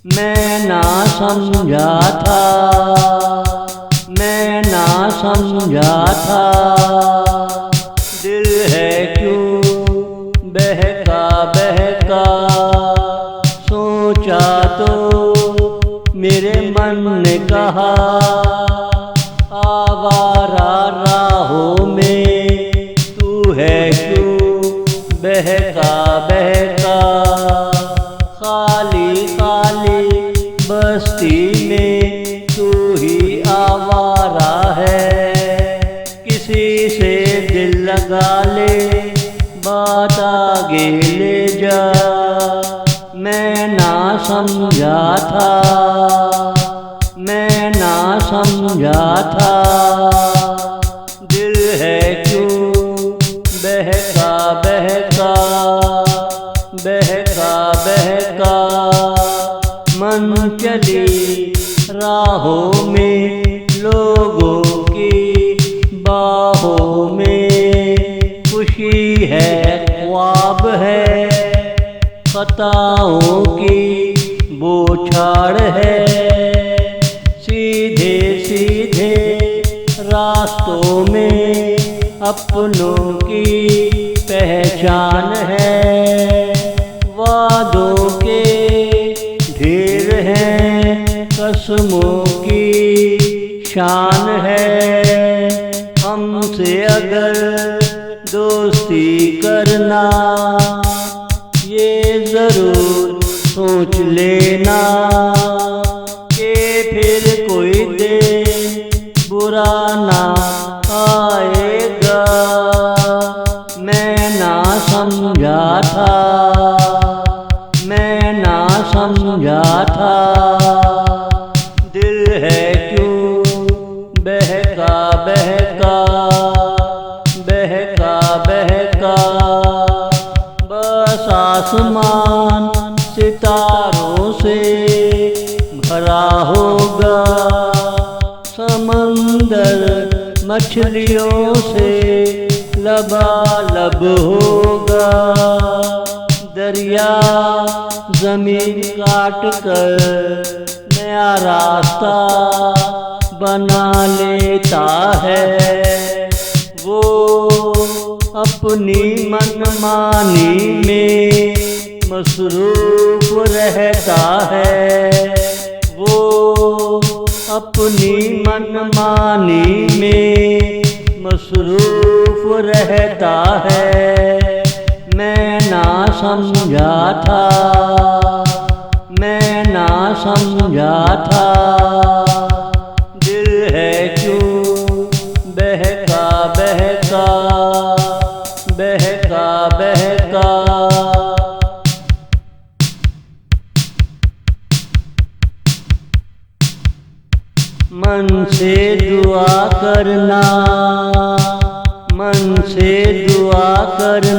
मैं ना समझा था, मैं ना समझा था। दिल है क्यों बहका बहका, सोचा तो मेरे मन ने कहा। आवारा राहों में तू है क्यों बहका बहका। खाली खाली बस्ती में तू ही आवारा है। किसी से दिल लगा ले, बात आगे ले जा। मैं ना समझा था, मैं ना समझा था। दिल है क्यों बहका बहका, बहका बहका। मन चली राहों में लोगों की बाहों में। खुशी है ख्वाब है, खताओं की बौछार है। सीधे सीधे रास्तों में अपनों की पहचान है। वादों के ढेर हैं, कसमों की शान है। हमसे अगर दोस्ती करना, ये जरूर सोच लेना कि फिर कोई दिन बुरा ना आएगा। मैं ना समझा था, मैं ना समझा था। दिल है क्यों बहका बहका, बहका बहका। बस आसमान सितारों से भरा होगा, समंदर मछलियों से लबालब होगा। दरिया जमीन काट कर नया रास्ता बना लेता है। वो अपनी मनमानी में मसरूफ रहता है। वो अपनी मनमानी में मसरूफ रहता है। मैं ना समझा था, मैं ना समझा था। दिल है क्यों बहका बहका, बहका बहका। मन से दुआ करना, मन से दुआ करना।